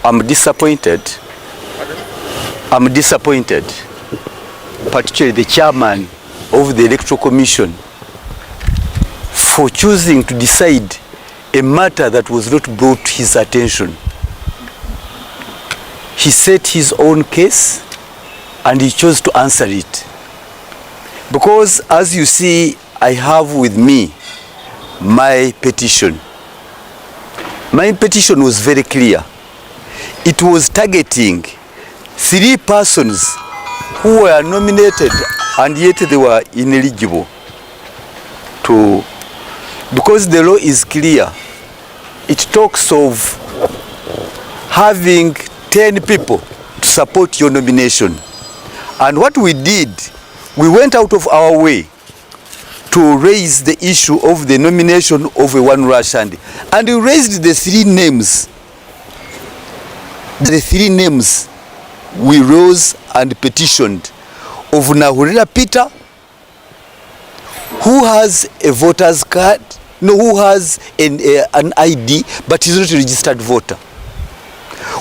I'm disappointed. I'm disappointed, particularly the chairman of the Electoral Commission, for choosing to decide a matter that was not brought to his attention. He set his own case and he chose to answer it. Because as you see, I have with me my petition. My petition was very clear. It was targeting 3 persons who were nominated and yet they were ineligible to, because the law is clear. It talks of having 10 people to support your nomination. And what we did, we went out of our way to raise the issue of the nomination of a one Rwashande. And we raised the 3 names. The 3 names we rose and petitioned of Nahurira Peter, who has a voter's card, no, who has an ID, but is not a registered voter.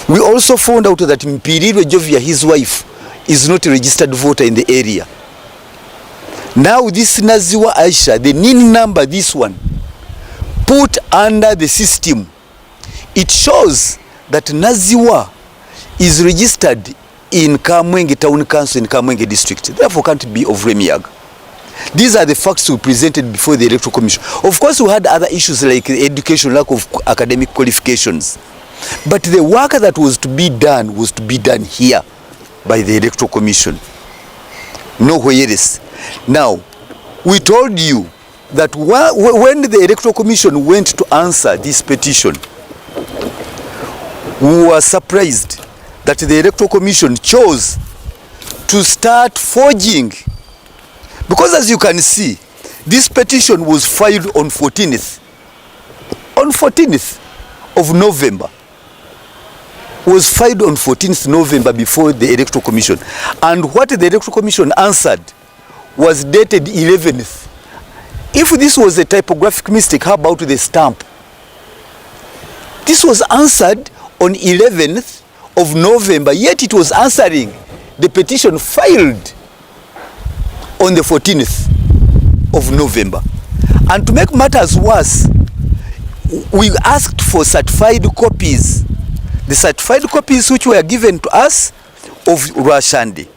We also found out that Mpiriro Jovia, his wife, is not a registered voter in the area. Now this Naziwa Aisha, the NIN number, this one, put under the system, it shows that Naziwa is registered in Kamwenge Town Council in Kamwenge District, therefore can't be of Lwemiyaga. These are the facts we presented before the Electoral Commission. Of course, we had other issues like education, lack of academic qualifications. But the work that was to be done here by the Electoral Commission. Nowhere else. Now, we told you that when the Electoral Commission went to answer this petition, we were surprised that the Electoral Commission chose to start forging. Because as you can see, this petition was filed on 14th. On 14th of November. Was filed on 14th November before the Electoral Commission. And what the Electoral Commission answered was dated 11th. If this was a typographic mistake, how about the stamp? This was answered on 11th of November, yet it was answering the petition filed on the 14th of November. And to make matters worse, we asked for certified copies. The certified copies which were given to us of Rwashande.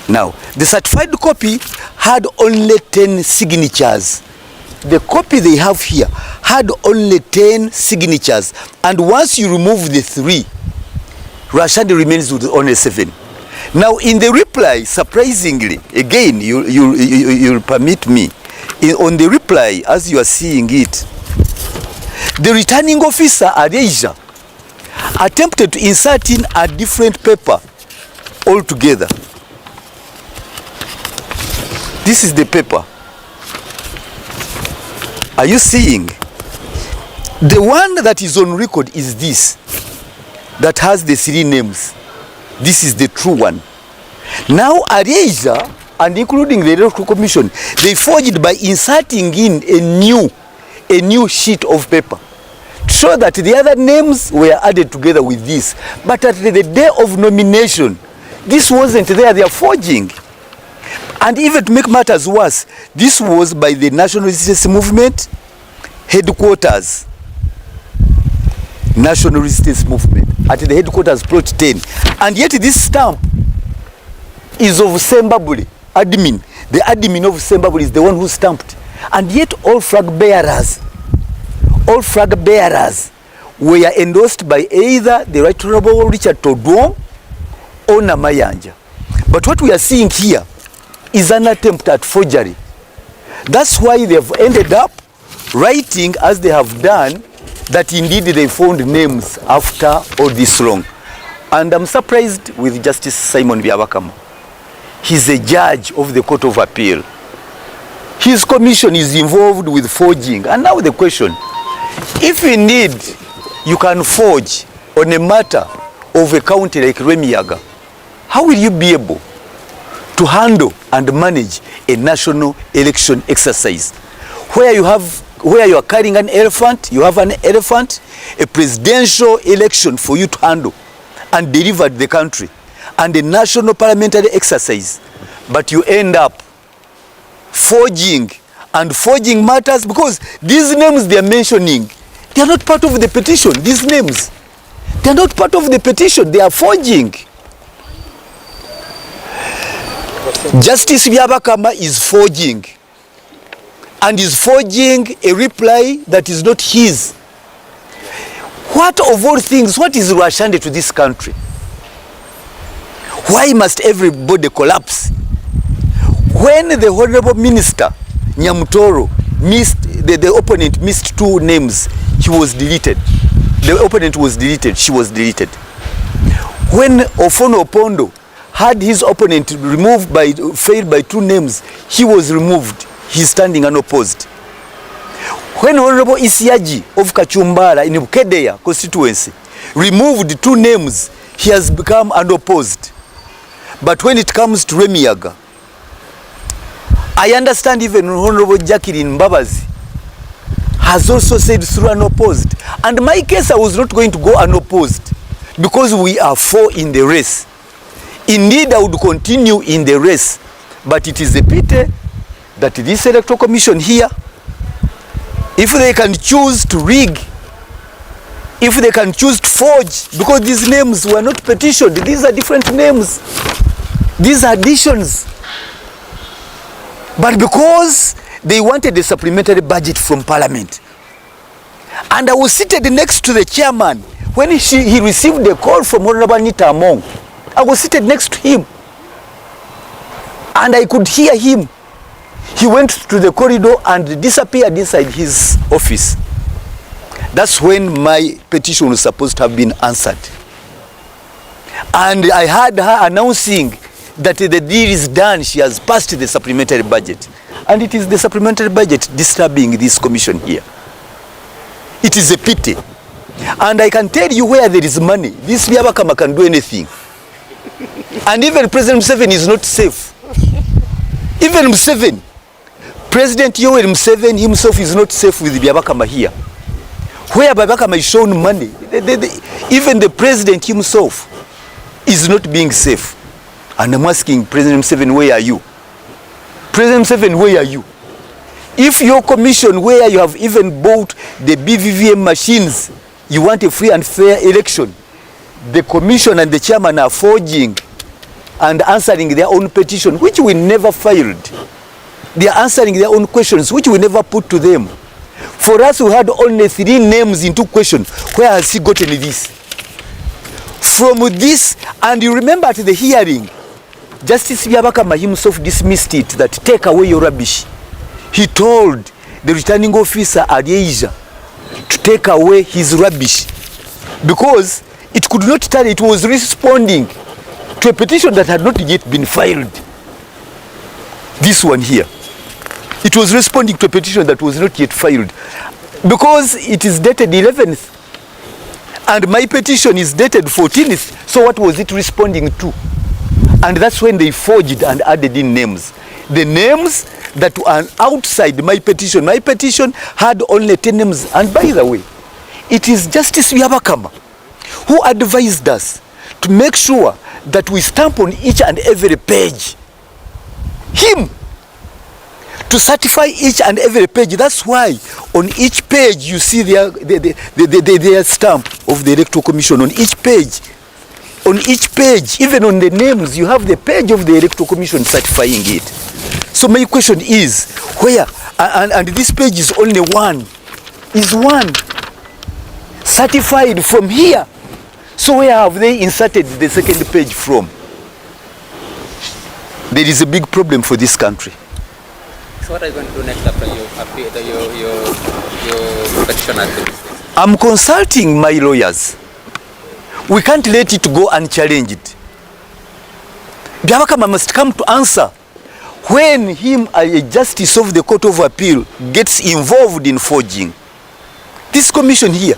Now, the certified copy had only 10 signatures. The copy they have here had only 10 signatures. And once you remove the 3, Rwashande remains with only 7. Now, in the reply, surprisingly, again, you'll permit me, on the reply, as you are seeing it, the returning officer, Areja, attempted to insert in a different paper altogether. This is the paper. Are you seeing? The one that is on record is this, that has the 3 names. This is the true one. Now Areja, and including the Electoral Commission, they forged by inserting in a new sheet of paper, so that the other names were added together with this. But at the day of nomination, this wasn't there, they are forging. And even to make matters worse, this was by the National Resistance Movement headquarters. National Resistance Movement at the headquarters, plot 10. And yet this stamp is of Sembabule, admin. The admin of Sembabule is the one who stamped. And yet all flag bearers were endorsed by either the Right Honorable Richard Todwong or Namayanja. But what we are seeing here is an attempt at forgery. That's why they have ended up writing as they have done, that indeed they found names after all this long. And I'm surprised with Justice Simon BYABAKAMA. He's a judge of the Court of Appeal. His commission is involved with forging. And now the question, if indeed you can forge on a matter of a county like Lwemiyaga, how will you be able to handle and manage a national election exercise where you have where you are carrying an elephant, you have an elephant, a presidential election for you to handle and deliver the country, and a national parliamentary exercise, but you end up forging matters, because these names they are mentioning, they are not part of the petition. These names, they are not part of the petition. They are forging. Justice BYABAKAMA is forging, and is forging a reply that is not his. What of all things, what is Rwashande to this country? Why must everybody collapse? When the Honorable Minister Nyamutoro missed, the opponent missed 2 names, he was deleted. The opponent was deleted, she was deleted. When Ofono Opondo had his opponent removed failed by 2 names, he was removed. He's standing unopposed. When Honorable Isiaji of Kachumbara in Bukedeya constituency removed 2 names, he has become unopposed. But when it comes to Lwemiyaga, I understand even Honorable Jacqueline Mbabazi has also said through unopposed. And my case, I was not going to go unopposed, because we are 4 in the race. Indeed, I would continue in the race, but it is a pity that this electoral commission here, if they can choose to rig, if they can choose to forge, because these names were not petitioned, these are different names, these are additions. But because they wanted a supplementary budget from Parliament, and I was seated next to the chairman when he received a call from Honorable Nita Among. I was seated next to him, and I could hear him. He went to the corridor and disappeared inside his office. That's when my petition was supposed to have been answered. And I heard her announcing that the deal is done, she has passed the supplementary budget. And it is the supplementary budget disturbing this commission here. It is a pity. And I can tell you where there is money, this BYABAKAMA can do anything. And even President Museveni is not safe. Even Museveni, President Yoweri Museveni himself is not safe with BYABAKAMA here. Where BYABAKAMA is shown money, even the president himself is not being safe. And I'm asking President Museveni, where are you? President Museveni, where are you? If your commission, where you have even bought the BVVM machines, you want a free and fair election, the commission and the chairman are forging and answering their own petition, which we never filed. They are answering their own questions, which we never put to them. For us, we had only 3 names in 2 questions. Where has he gotten this? From this, and you remember at the hearing, Justice BYABAKAMA himself dismissed it, that take away your rubbish. He told the returning officer at Asia to take away his rubbish, because it could not tell, it was responding to a petition that had not yet been filed. This one here. It was responding to a petition that was not yet filed, because it is dated 11th and my petition is dated 14th. So what was it responding to? And that's when they forged and added in names. The names that were outside my petition. My petition had only 10 names. And by the way, it is Justice BYABAKAMA who advised us to make sure that we stamp on each and every page. Him. To certify each and every page. That's why on each page you see their stamp of the Electoral Commission. On each page. On each page, even on the names, you have the page of the Electoral Commission certifying it. So my question is, where, and this page is only one, certified from here. So where have they inserted the second page from? There is a big problem for this country. So what are you going to do next after you appeal your petition at the business? I'm consulting my lawyers. We can't let it go unchallenged. BYABAKAMA must come to answer when a justice of the Court of Appeal gets involved in forging. This commission here,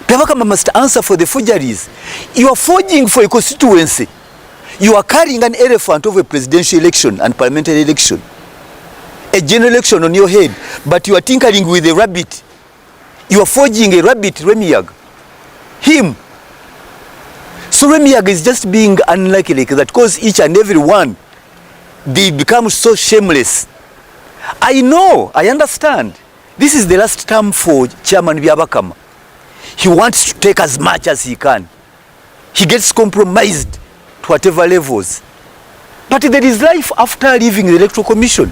BYABAKAMA must answer for the forgeries. You are forging for a constituency. You are carrying an elephant of a presidential election and parliamentary election. a general election on your head, but you are tinkering with a rabbit. You are forging a rabbit, Lwemiyaga. Him. So Lwemiyaga is just being unlucky like that, because each and every one, they become so shameless. I know, I understand. This is the last term for Chairman BYABAKAMA. He wants to take as much as he can. He gets compromised to whatever levels. But there is life after leaving the Electoral Commission.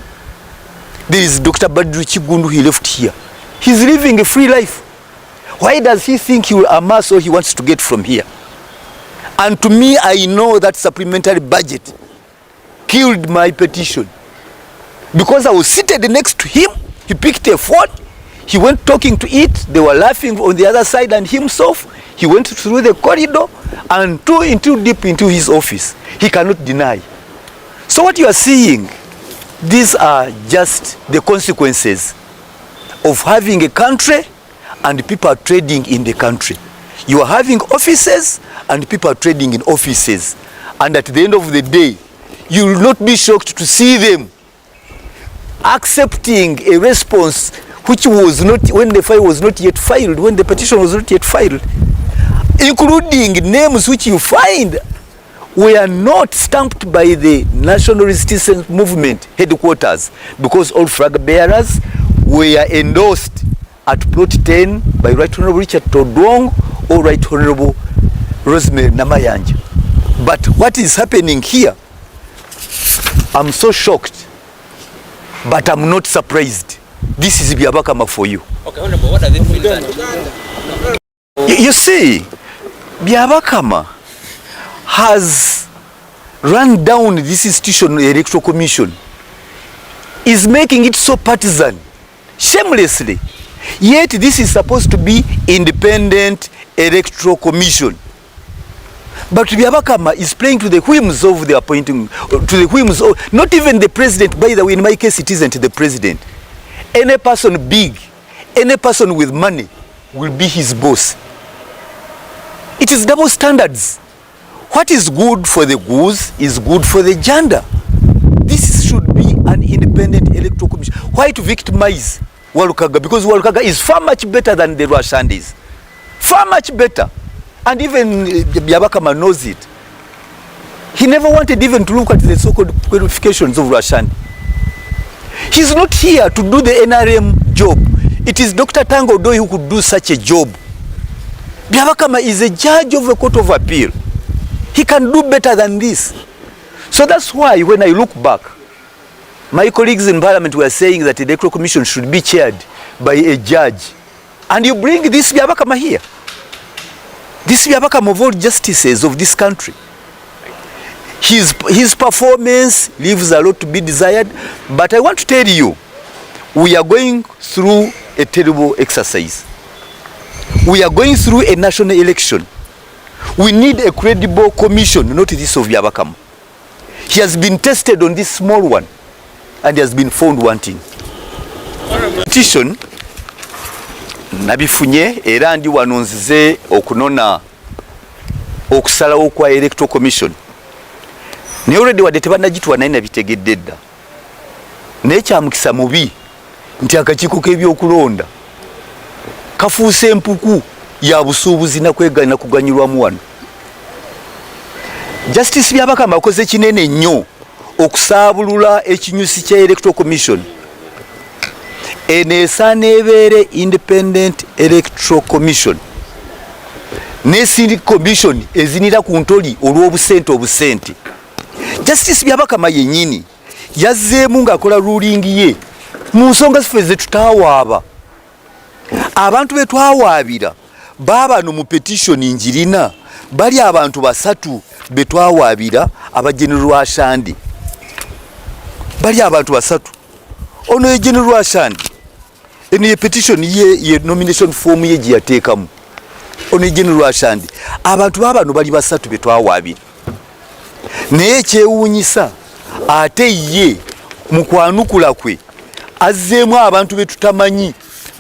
There is Dr. Badru Chigundu, he left here. He's living a free life. Why does he think he will amass all he wants to get from here? And to me, I know that supplementary budget killed my petition. Because I was seated next to him, he picked a phone, he went talking to it, they were laughing on the other side, and himself, he went through the corridor and too deep into his office. He cannot deny. So what you are seeing, these are just the consequences of having a country and people are trading in the country. You are having offices and people are trading in offices. And at the end of the day, you will not be shocked to see them accepting a response which was not, when the file was not yet filed, when the petition was not yet filed, including names which you find were not stamped by the National Resistance Movement headquarters, because all flag bearers were endorsed at plot 10 by Right Honorable Richard Todwong or Right Honorable Rosemary Namayanja. But what is happening here, I'm so shocked, but I'm not surprised. This is BYABAKAMA for you. Okay, Honorable, what does it mean that? You see, BYABAKAMA has run down this institution, the Electoral Commission, is making it so partisan, shamelessly. Yet this is supposed to be independent Electoral Commission. But BYABAKAMA is playing to the whims of the appointing, to the whims of, not even the president, by the way, in my case it isn't the president. Any person big, any person with money will be his boss. It is double standards. What is good for the goose is good for the gander. This should be an independent Electoral Commission. Why to victimize Walukaga? Because Walukaga is far much better than the Rwashandes. Far much better. And even BYABAKAMA knows it. He never wanted even to look at the so-called qualifications of Rwashande. He's not here to do the NRM job. It is Dr. Tango Doi who could do such a job. BYABAKAMA is a judge of a court of appeal. He can do better than this. So that's why when I look back, my colleagues in Parliament were saying that the Electoral Commission should be chaired by a judge. And you bring this BYABAKAMA here. This BYABAKAMA of all justices of this country. His performance leaves a lot to be desired. But I want to tell you, we are going through a terrible exercise. We are going through a national election. We need a credible commission, not this of BYABAKAMA. He has been tested on this small one and he has been found wanting. Pertition nabifunye era ndi wanonzize okunona okusalawo kwa Electoral Commission. Ne already wadde tebanagitwa naye nabitegedde dda. Naye kyamukisa mubi nti akakiiko k'ebyokulonda kafuuse empuku ya busuubuzi nakwegana kuganyulwamu wano. Justice BYABAKAMA akoze kinene nnyo okusaabulula ekinyusi kya Electoral Commission. Eneesaana ebeere Independent Electoral Commission. N'esindi commission ezinira ku ntoli olw'obusente. Justice BYABAKAMA yennyini yazzeemu ng'akola ruling ye mu nsonga ziffe ze tutaawaaba. Abantu be twawaabira baabano mu petition njirina bali abantu basatu be twawaabira aba General Rwashande. Bali abantu basatu. Ono ye General Rwashande. Eno ye petition ye nomination form ye gye yateekamu. Ono ye General Rwashande. Abantu baabano bali basatu be twawaabira. Naye ekyewuunyisa ate ye mu kwanukula kwe azzeemu abantu be tutamanyi.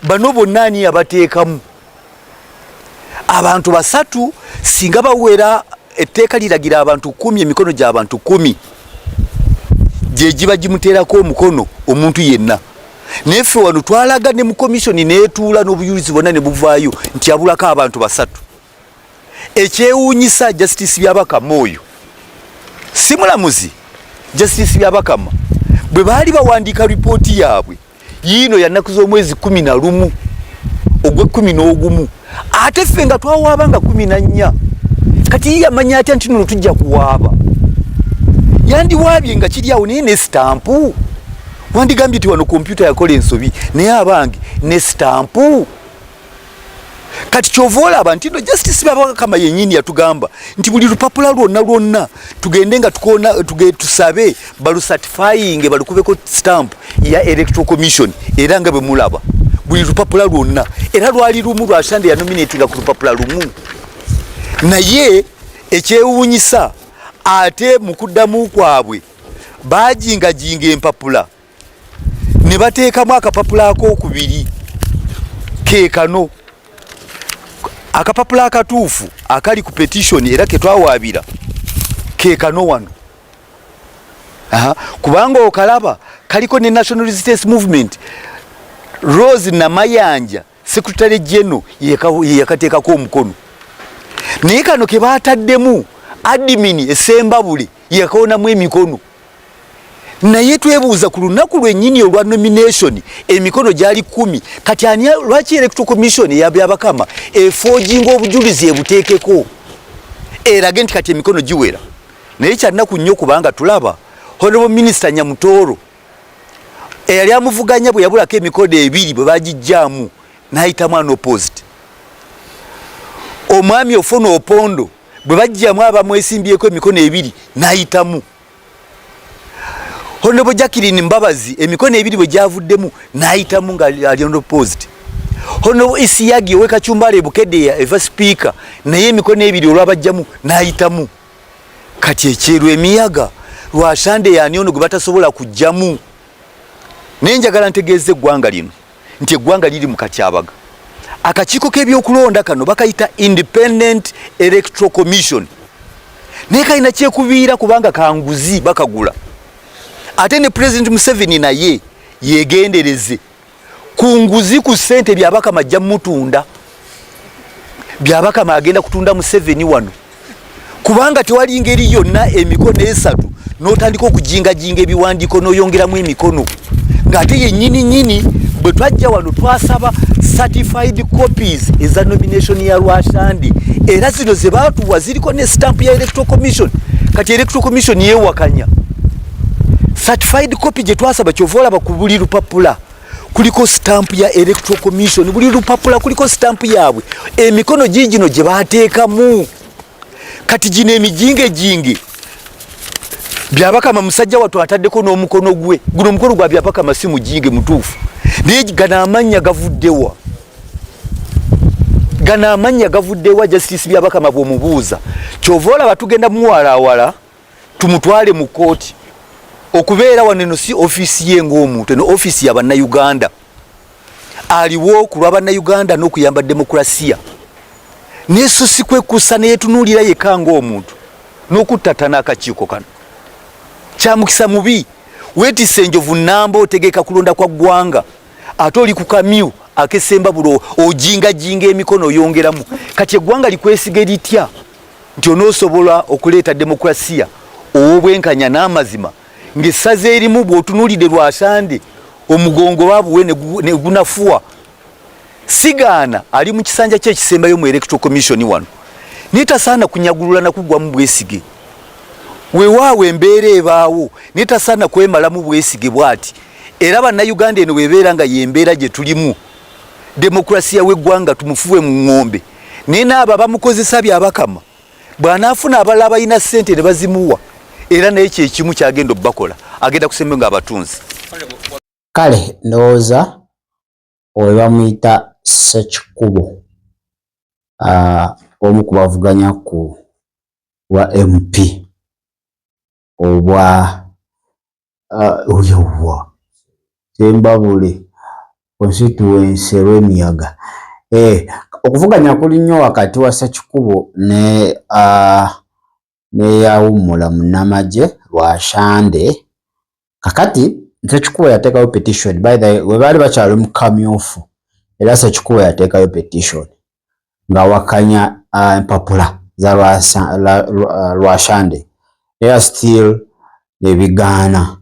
Bano bonna ani abateekamu. Abantu basatu singa bawera etteeka liragira abantu 10 emikono gy'abantu 10. gye giba gimuteerako omukono omuntu yenna. Neffe wano twalaga ne mu komishoni neetuula n'obuyulizi bonna ne buvaayo nti abulako abantu 3. Ekyewuunyisa Justice Byabakama oyo si mulamuzi. Justice Byabakama bwe baali bawandiika ripooti yaabwe yiino ya nnaku z'omwezi 11 ogw'e11 ate ffe nga twawaaba nga 14. Kati ye yamanya atya nti nno tujja kuwaaba? Yandiwaabye nga kiri awo naye ne sitampu. Wandigambye nti wano kompyuta yakola ensobi naye abange ne sitampu. Kati kyova olaba nti no Justice Byabakama yennyini yatugamba nti buli lupapula lwonna tugende nga tusabe balusatifying balukubeko stamp ya Electoral Commission era nga bwe mulaba buli lupapula lwonna era lwali lumu Rwashande ya nominatinga ku lupapula lumu. Naye ekyewuunyisa ate mu kuddamu kwabwe baajingajinga empapula ne bateekamu akapapula ak'okubiri keekano. Akapapula akatuufu akali ku Pertition era ke twawaabira keekano wano. Kubanga okalaba kaliko ne National Resistance Movement. Rose Namayanja Secretary General yakateekako omukono. Naye kano ke baataddemu admin esembabule yakoonamu emikono. Naye twebuuza ku lunaku lwennyini olwa nomination emikono gyali 10. Kati ani lwaki Electoral Commission ya Byabakama efojinga obujulizi ebuteekeko erage nti kati emikono giwera. Naye kyannaku nnyo kubanga tulaba Honorable Minister Nyamutooro eyali amuvuganya bwe yabulako emikono 2 bwe bagijjaamu n'ayitamu unopposed. Omwami Ofono Opondo bwe bajjamu abamwesimbyeko emikono 2 n'ayitamu. Honorable Jacqueline Mbabazi emikono 2 bwe gyavuddemu n'ayitamu nga ali unopposed. Honorable Isiyagi ow'Ekachumbala Bukedde eva speaker naye emikono 2 olwabajjamu n'ayitamu. Kati Lwemiyaga Rwashande yani ono gwe batasobola kujjamu. Nenjagala ntegeeze eggwanga lino nti eggwanga liri mu kakyabaga. Akakiiko k'ebyokulonda kano bakayita Independent Electoral Commission. Naye kalina kyekubiira kubanga kanguzi bakagula. Ate ne President Museveni naye yegendereze ku nguzi ku ssente Byabakama ajja mutunda. Byabakama agenda kutunda Museveni wano kubanga tewali ngeri yonna emikono 3 n'otandika okujingajinga ebiwandiiko n'oyongeramu emikono. Ng'ate yennyini bwe twajja wano twasaba certified copies eza nomination ya Rwashande era zino ze baatuwa ziriko ne stamp ya Electoral Commission. Kati Electoral Commission yeewakanya. Certified copy gye twasaba kyova olaba ku buli lupapula kuliko stamp ya Electoral Commission. Buli lupapula kuliko stamp yaabwe. Emikono gino gye baateekamu. Kati gino emijinge Byabakama musajja watu ataddeko n'omukono gwe. Guno omukono gwa Byabakama si mujinge mutuufu. Naye gana amanya gavuddewa. Gana amanya gavuddewa Justice Byabakama bw'omubuuza. Kyova olaba tugenda muwalaawala tumutwale mu kooti. Okubeera wano si ofisi ye ng'omuntu eno ofisi ya bannayuganda. Aliwo ku lwa bannayuganda n'okuyamba demokrasiya. Neso si kwekusa naye tunuulira yekka ng'omuntu n'okuttatana akakiiko kano. Kyamukisa mubi weetisse enjovu nnamba otegeka kulonda kwa ggwanga ate oli ku kamyu akesemba bulo ojingajinga emikono oyongeramu. Kati eggwanga likwesiga litya nti onoosobola okuleeta demokrasiya obwenkanya n'amazima ng'essaza erimu bw'otunuulidde Rwashande omugongo babuwe ne gunafuwa. Sigaana ali mu kisanja kye kisembayo mu Electoral Commission wano. Nitasaana kunyagulula na kugwa mu bwesige. Weewaawo embeera ebaawo nitasaana kwemalamu bwesige bwati. Era bannayuganda eno weebeera nga yembeera gye tulimu. Demokrasiya w'eggwanga tumufuwe mu ng'ombe. Naye n'abo abamukozesa Byabakama bw'anaafuna abalala abalina ssente ne bazimuwa. Era naye kyekimu kyagenda obbakola agenda kusemba nga abatunzi. Kale ndowooza owe bamuyita Ssekikubo omu ku bavuganya ku wa MP obwa oyowa Sembabule constituency Lwemiyaga. Okuvuganya kuli nnyo wakati wa Ssekikubo ne yawummula munnamagye Rwashande kakati Ssekikubo yateekayo petition by the way we baali bakyali mu kamyufu era Ssekikubo yateekayo petition nga wakanya empapula za Rwashande era still ebigaana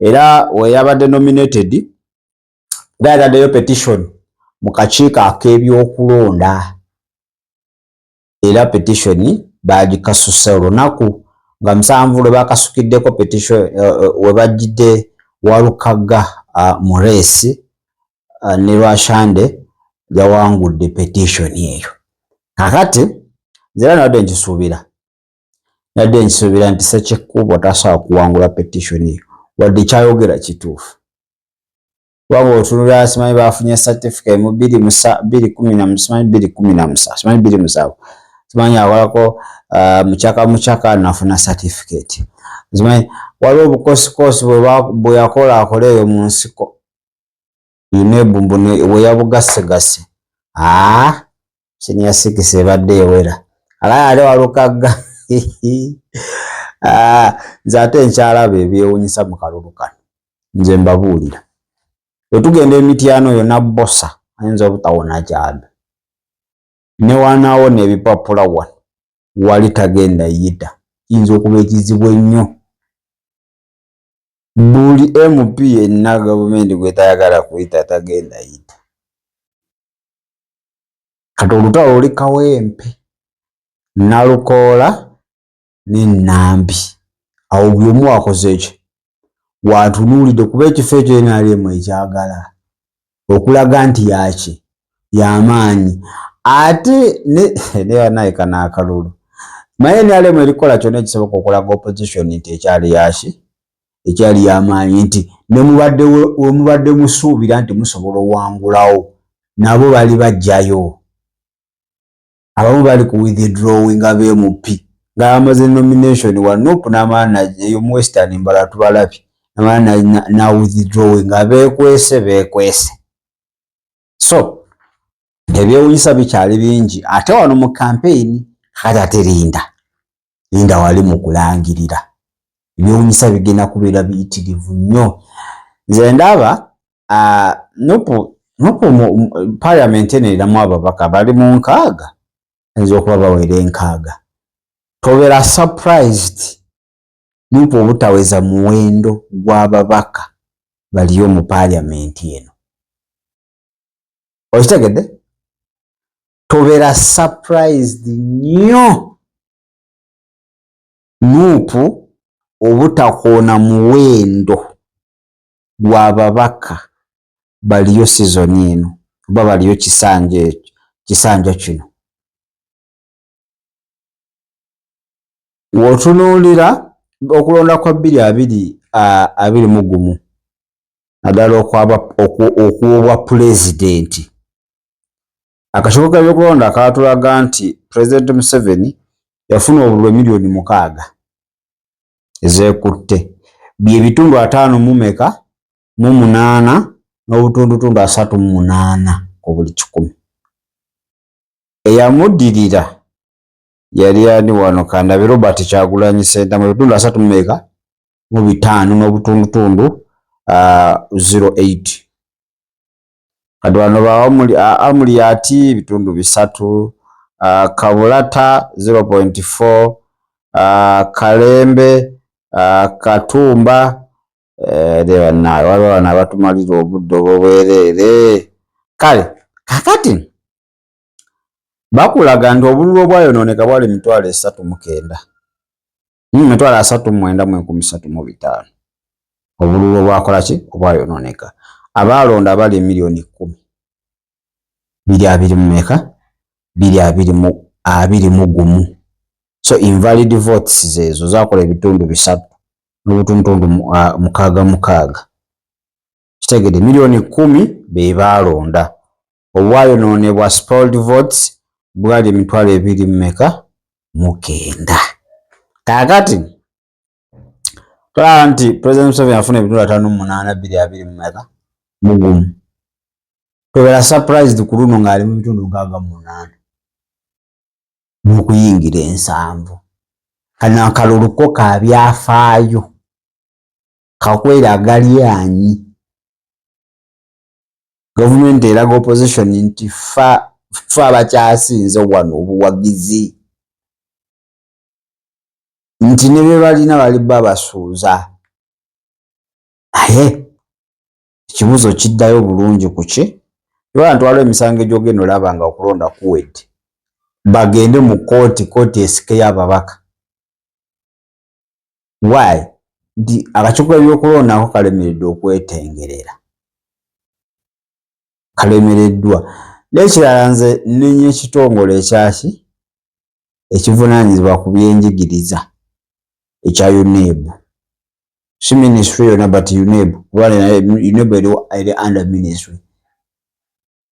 era we yabadde nominated baataddeyo petition mu kakiiko ak'ebyokulonda era petition baagikasusa olunaku nga 7 lwe bakasukiddeko petition we bajjidde Walukaga mu reesi ne Rwashande yawangudde petition eyo. Kakati nzira nadde nkisuubira nti Ssekikubo tasobola kuwangula petition eyo wadde kyayogera kituufu. Wabula otunulira simanyi baafunye certificate mu 2017 simanyi awalako mukyaka nafuna certificate. Simanyi waliwo obukosikosi bwe yakola eyo mu nsiko yinebumbu we yabugasegase senior six ebadde ewera alaya Walukaga nze ate nkyalaba ebyewuunyisa mu kalulu kano nze mbabuulira bwe tugenda emityano yonna bosa ayinza obutawona kyambe newaanawo n'ebipapula wano wali tagenda yita kiyinza okuba ekizibu ennyo. Buli MP yenna gavumenti gwetayagala kuyita tagenda yita kati olutalo oli Kawempe Nalukoola ne Nambi awo buli omu wakoze ki watunuulidde kuba ekifo ekyo NRM ekyagala okulaga nti yaki y'amaanyi ate ne banayika n'akalulu naye NRM erikola kyonna ekisoboka okulaga opposition nti ekyali yaki ekyali y'amaanyi nti ne mubadde musuubira nti musobola owangulawo nabo bali bajjayo abamu bali ku withdrawing ab'MP nga bamaze nomination wa Nuupu n'amaana eyo mu Western mbala tubalabye amaana na withdrawing beekwese so ebyewuunyisa bikyali bingi ate wano mu campaign kati ate linda wali mu kulangirira ebyewuunyisa bigenda kubeera biyitirivu nnyo. Nze ndaba Nuupu mu parliament eriramu ababaka bali mu 6 ayinza okuba bawera 6 tobeera surprised Nuupu obutaweza muwendo gw'ababaka baliyo mu parliament eno. Okitegedde? Tobeera surprised nnyo Nuupu obutakoona muwendo gw'ababaka baliyo season eno oba baliyo kisanja kino. Wotunuulira okulonda kwa 2021 naddala okuwobwa pulezidenti akakiiko k'ebyokulonda akatulaga nti President Museveni yafuna obululu miliyoni 6 ezeekutte by'ebitundu 58 n'obutundutundu 38 ku buli 100. Eyamuddirira yali ani wano kandabe Robert Kyagulanyi Ssentamu ebitundu 35 n'obutundutundu 08. Kati wano Amuriati bitundu 3, Kabulata 0.4, Kalembe, Katumba waliwo bano abatumalira obudde obwobwereere. Kale kakati bakulaga nti obululu obwayonooneka bwali 39,000 39,135 obululu obwakola ki obwayonooneka. Abaalonda bali miliyoni 10 21. So invalid votes zezo zakola ebitundu 3 n'obutundutundu 66. Kitegede miliyoni 10 be baalonda. Obwayonoonebwa spoiled votes bwali 2,900. Kakati tulaba nti President Museveni afuna ebitundu 58 tobeera surprised ku luno ng'ali mu bitundu 68 n'okuyingira 7. Kano akalulu ko ka byafaayo kakwera galyanyi government eraga opposition nti fa abakyasinze wano obuwagizi nti ne bye balina bali babasuuza naye ekibuuzo kiddayo bulungi ku ki abantu waliwo emisango egyogenda olaba nga okulonda kuwedde bagende mu kooti esikeyo ababaka why nti akakiiko ebyokulonda ako kalemereddwa okwetengerera kalemereddwa n'ekirala nze nnenya ekitongole ekyaki ekivunaanyizibwa ku byenjigiriza ekya UNEB si ministry yonna but UNEB UNEB eri under ministry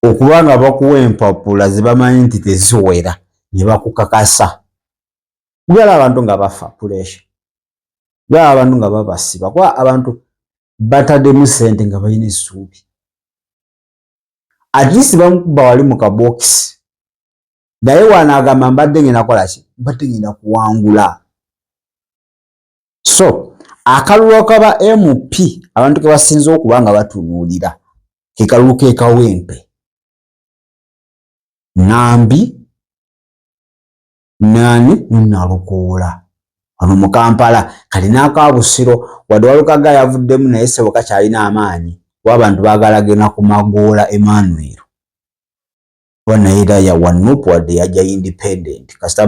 okubanga bakuwa empapula zebamanyi nti teziwera ne bakukakasa gala abantu nga bafa puresha gala abantu nga babasiba kuba abantu bataddemu ssente nga balina essuubi at least bamukuba wali mu kabokisi naye wanaagamba mbadde ngenda kolaki mbadde ngenda kuwangula so akalulu kaba MP abantu ke basinze okuba nga batunuulira ke kalulu ke kawempe Nambi nani Nalukoola wano mu Kampala kalina akabusiro wadde Walukaga yavuddemu naye sebo kakyalina amaanyi w'abantu baagala genda ku Magoola Emmanuel naye era ya Wanupu wadde yajja independent kasita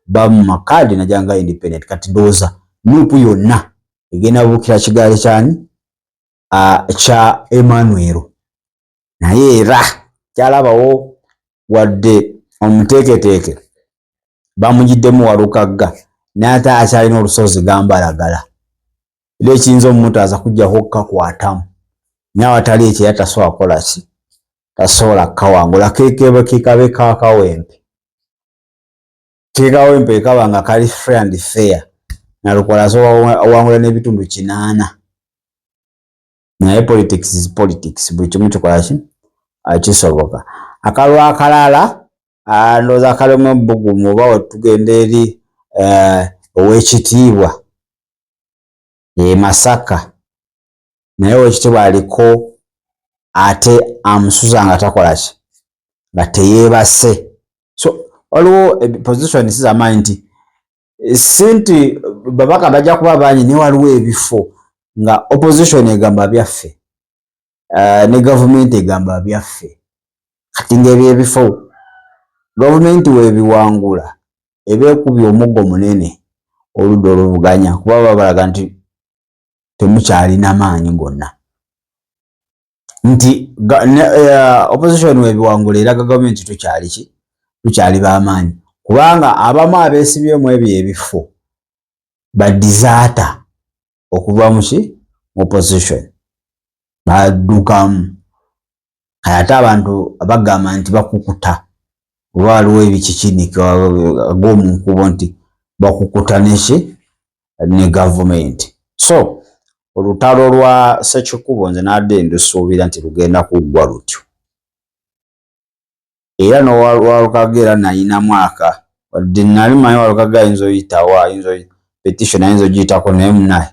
bamu makadi najanga independent kati ndowooza Nupu yonna egenda buukira kigaali kyani kya Emmanuel naye era kyalabawo wadde omuteeketeeke bamugiddemu Walukaga n'ate akyalina olusozi gambalagala era ekiyinza omuntu aza kujjako kukakwatamu n'awatali ekyo yatasobola kukola ki tasobola kawangula kekabe kakawempe kaba nga kali free and fair Nalukoola asobola owangula n'ebitundu 8 naye politics is politics buli kimu kikola ki kisoboka akalwa akalala ndowooza kalimu ebbugumu oba wetugenda eri ow'ekitiibwa Masaka naye ow'ekitiibwa aliko ate amusuza nga takola ki nga teyeebase so waliwo position z'amaanyi nti sinti babaka bajja kuba bangi naye waliwo ebifo nga opposition egamba byaffe ne government egamba byaffe kati ng'ebyo ebifo gavumenti weebiwangula ebeekubye omuggo munene oludda oluvuganya kuba babalaga nti temukyalina maanyi gonna nti opposition weebiwangula eraga gavumenti tukyali b'amaanyi kubanga abamu abeesibyemu ebyo ebifo badizaata okuva mu opposition baddukamu ate abantu bagamba nti bakukuta oba waliwo ebikikinika ag'omunkubo nti bakukuta ne gavumenti so olutalo lwa Ssekikubo nze nadde ndusuubira nti lugenda kuggwa lutyo era n'Walukaga era nalina mwaka wadde nali manyi Walukaga ayinza oyitawo petition ayinza ogiyitako naye munaye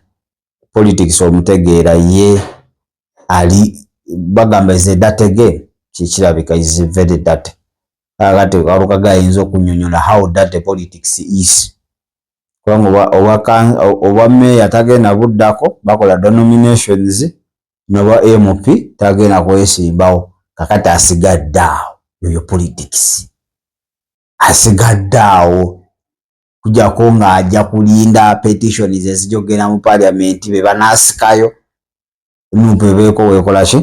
politics omutegeera ye ali bagamba is a dirty game kikirabika is very dirty kati Walukaga ayinza okunnyonnyola how dirty politics is kubanga oba meya tagenda buddako bakola denominations n'oba MP tagenda kwesimbawo kakati asigadde awo eyo politics asigadde awo kujjako ng'ajja kulinda petitions ezijogera mu parliament be banaasikayo nupe beeko weekola ki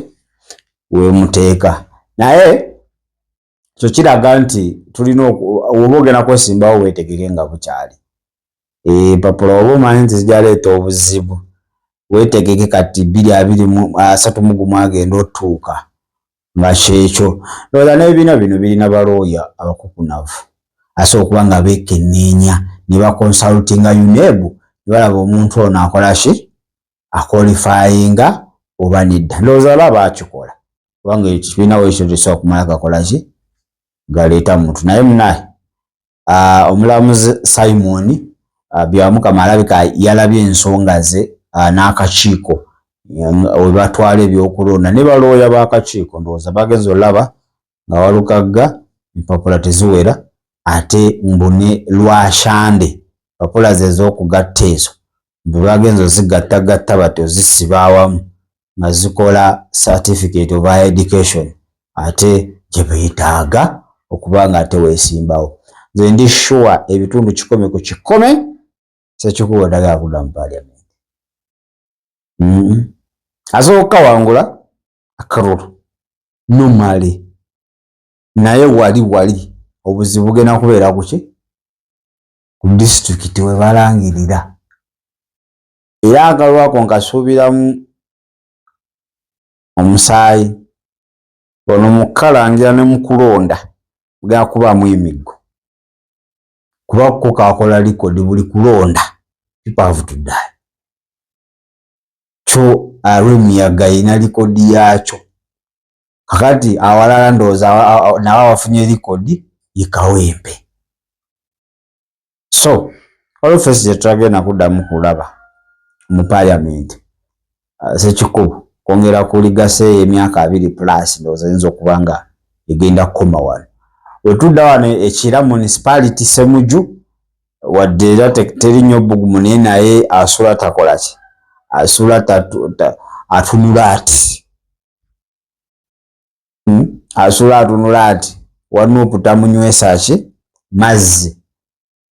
weemuteeka naye kyo kiraga nti tulina oba ogenda kwesimbawo weetegeke nga bukyali papula oba omanyi nti zijaleeta obuzibu weetegeke kati 2031 agenda otuuka nga kyekyo ndowooza n'ebibiina bino birina balooya abakukunavu asobola okuba nga beekenneenya ne bakonsultinga UNEB ne balaba omuntu ono akola ki akwalifayinga oba nedda ndowooza oba baakikola kubanga ekibiina weekyo tekisobola kumala kakola ki galeeta muntu naye munaye omulamuzi Simon Byamukama alabika yalabye ensonga ze n'akakiiko we batwala ebyokulonda ne balooya b'akakiiko ndowooza bagenze olaba nga walukagga empapula teziwera ate mbune Rwashande empapula ze ez'okugatta ezo bwe bagenze ozigattagatta bati ozisiba awamu nga zikola certificate of education ate gye beetaaga okuba nga ate weesimbawo. Nze ndi sure ebitundu 10 ku 10 Ssekikubo tagenda kudda mu Parliament. Asooka wangula akalulu normally naye wali obuzibu bugenda kubeera kuki ku district we balangirira era akalulu ako nkasuubiramu omusaayi ono mukalangira ne mukulonda bugenda kubaamu emiggo kuba ko kakola likodi buli kulonda people have to die. Kyo Lwemiyaga ina likodi yakyo kakati awalala ndowooza nawe wafunye likodi yikawempe. So olufesi gye twagenda kuddamu kulaba mu Parliament Ssekikubo kwongera kuligase emyaka 2 plus ndowooza yinza okuba nga egenda kukoma wano. Wetudda wano ekira municipality Ssemujju wadde era teri nnyo bbugumu naye naye asula takola ki asula atunula ati asula atunula ati Wanuupu tamunywesa ki mazzi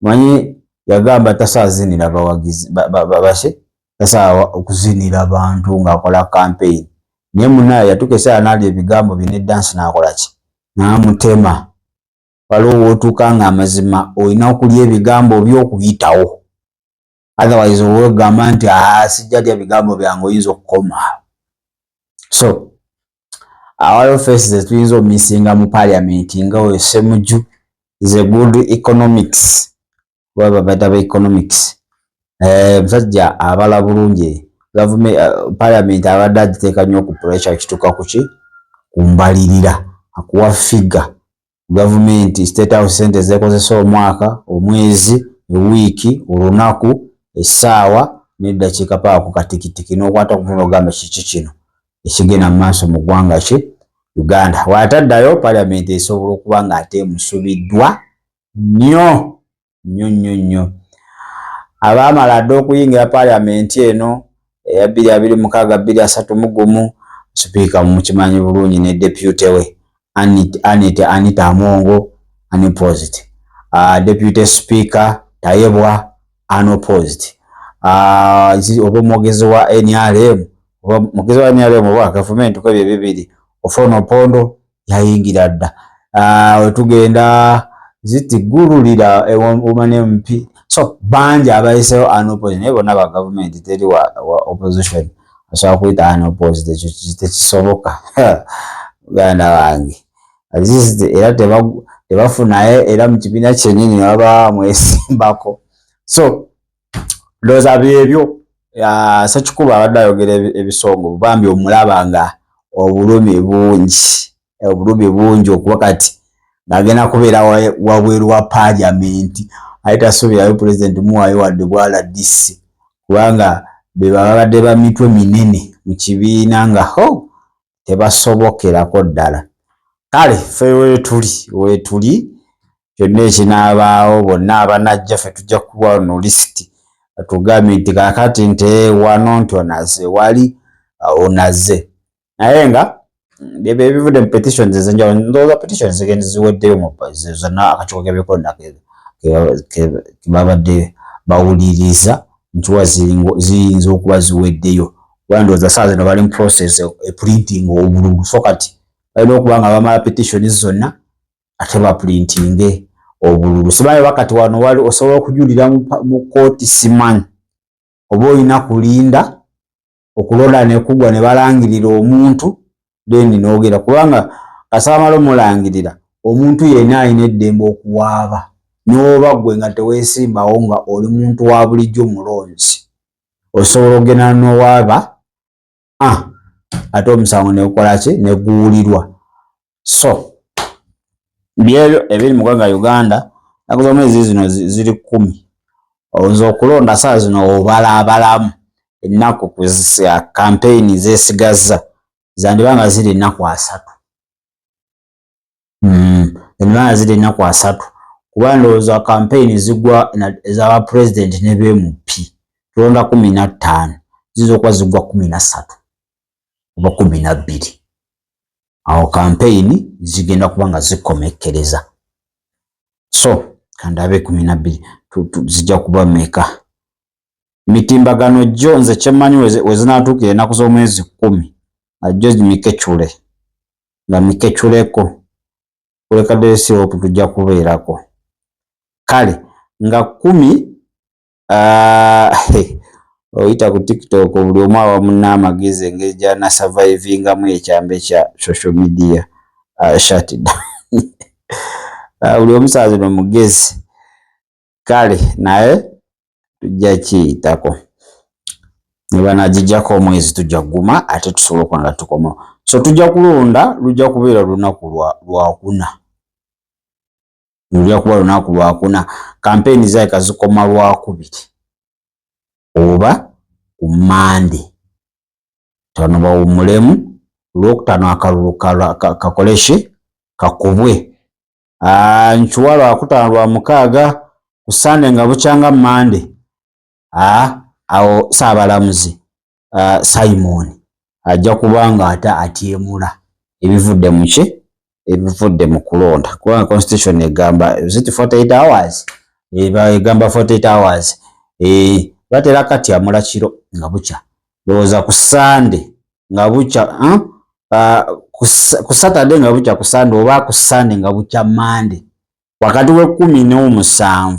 manyi yagamba tasazinira bawagizi babashe tasawa okuzinira abantu ng'akola campaign naye munaye yatukesa anali ebigambo bine dance n'akola ki n'amutema. Waliwo wootuuka nga amazima olina okulya ebigambo by'okuyitawo otherwise owegamba nti sijja lya bigambo byange oyinza okukoma. So awaliwo faces tuyinza omisinga mu Parliament nga we Ssemujju is a good economics waba bata economics musajja abala bulungi government Parliament abadde agiteeka nnyo ku pressure kituuka kuki kumbalirira akuwa figure government state house sente zekozesa omwaka omwezi ewiiki olunaku essaawa n'eddakiika paka ku katikitiki n'okwata ku muno ogamba kiki kino ekigenda mu maaso mu ggwanga ki Uganda. Wataddayo Parliament esobola okuba nga ate emusubiddwa nnyo. Abaamala dda okuyingira Parliament eno eya 2026 Sipiika mukimanyi bulungi ne deputy we Anita Amongo unopposed. Deputy Speaker Tayebwa unopposed. Oba omwogezi wa NRM oba government ko ebyo bibiri Ofono Pondo yayingira dda. Wetugenda zitigululira woman MP so bangi abayiseyo unopposed naye bonna ba government teri wa opposition asobola kuyita unopposed tekisoboka Uganda wange era tebafunaye era mu kibiina kyennyini baba mwesimbako. So ndowooza byebyo Ssekikubo abadde ayogera ebisongo bambi omulaba nga obulumi bungi okuba kati ng'agenda kubeera wabweru wa Parliament ate tasuubirayo President muwaayo wadde bwa RDC kubanga be babadde ba mitwe minene mu kibiina nga tebasobokerako ddala. Kale ffe weetuli kyonna ekinaabaawo bonna abanajja ffe tujja kuba no list atugambye nti kakati nti wano nti onaze wali onaze naye nga byebyo ebivudde mu petitions ezenjawulo ndowooza petitions zigenda ziweddeyo mu zonna akakiiko k'ebyokulonda ke babadde bawuliriza nti ziyinza okuba ziweddeyo kuba ndowooza saa zino bali mu process printing obululu so kati balina okuba nga bamala petitions zonna ate baprintinge obululu. Simanyi wakati wano wali osobola okujulira mu kooti simanyi oba olina kulinda okulonda ne kugwa ne balangirira omuntu then n'ogera kubanga kasamala omulangirira omuntu yenna alina eddembe okuwaaba n'oba gwe nga teweesimbawo nga oli muntu wa bulijjo mulonzi osobola okugenda n'owaaba ate omusango ne gukola ki ne guwulirwa. So byebyo ebiri mu ggwanga Uganda nakuza omwezi zino ziri 10 oyinza okulonda saa zino obala abalamu ennaku kuzisa campaign zesigaza zandibanga ziri ennaku 3. Endibanga ziri ennaku 3 kuba ndowooza campaign zigwa ez'aba president ne BMP tulonda 15 zizo kuba zigwa 13 oba 12. Awo campaign zigenda kubanga zikomekkereza. So kandabe 12 zijja kuba meka. Mitimbagano jo nze kyemmanyi wezinatuukira ennaku z'omwezi 10 ajjo mikechule nga mikechuleko kuleka desiropu tujja kubeerako. Kale nga 10 oyita ku TikTok buli omu awa munna amagezi engeri gy'ana survivingamu ekyambe kya social media shut down. Buli omusazi n'omugezi. Kale naye tujja kiyitako. Niba najijjako omwezi tujja kuguma ate tusobola okuba nga tukomawo. So tujja kulonda lujja kubeera lunaku lwakuna. Lujja kuba lunaku lwakuna. Campaign zaika zikoma Lwakubiri oba ku Mande. Tano bawummulemu Lwokutaano akalulu kakoleshe kakubwe. Nchuwa Lwakutaano Lwamukaaga ku Sande nga bukyanga Mande. Awo Saabalamuzi Simon ajja kubanga atyemula ebivudde mu ki ebivudde mu kulonda kubanga constitution egamba 48 hours egamba 48 hours batera katyamula kiro nga bukya ndowooza ku Sande nga bukya ku Saturday nga bukya ku Sande oba ku Sande nga bukya Mande wakati we 17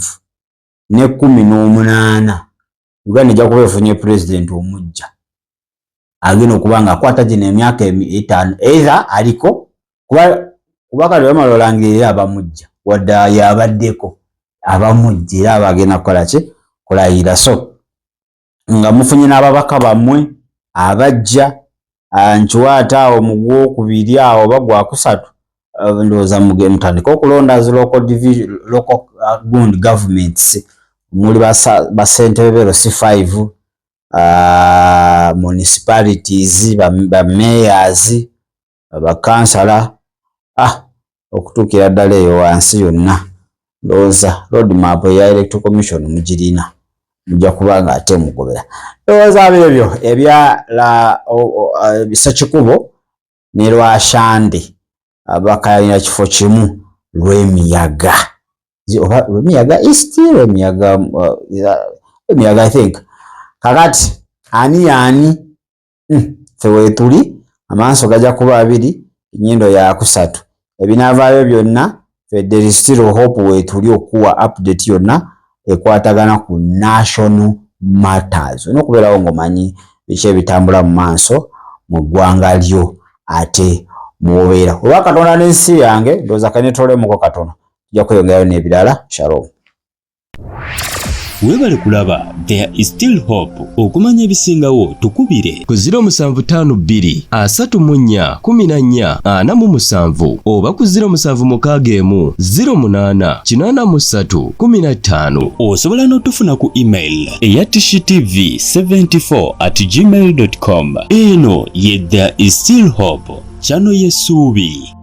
ne 18 Uganda ejja kuba efunye president omujja agenda okuba nga akwata gino emyaka 5 either aliko kuba kale bamalolangirira abamujja wadde yabaddeko abamujja era abagenda kukola ki kulayira. So nga mufunye n'ababaka bammwe abajja nkiwaata awo mu Gwokubiri awo oba Gwakusatu ndowooza mutandika okulonda zi local governments muli basentebe bero C5 municipalities ba mayors ba councillor okutuukira ddala eyo wansi yonna ndowooza road map ya electoral commission mugirina mujja kuba nga ate mugobera. Ndowooza ebyo ebya Ssekikubo ne Rwashande abakayina kifo kimu Lwemiyaga. Lwemiyaga East, Lwemiyaga I think. Kakati ani fewe tuli amaaso gajja kuba 2 ennyindo ya 3 ebinaavaayo byonna there is still hope we tuli okuwa update yonna ekwatagana ku national matters n'okubeerawo ng'omanyi biki ebitambula mu maaso mu ggwanga lyo ate mubeera olwa Katonda n'ensi yange ndowooza kanetoolemuko katono tujja kweyongerayo n'ebirala. Shalom. Webale kulaba there is still hope. Okumanya ebisingawo tukubire ku 0752 34 14 47 oba ku 0761 08 83 15. Osobola n'otufuna ku email eya tishitv74@gmail.com. Eno ye there is still hope channel y'essuubi.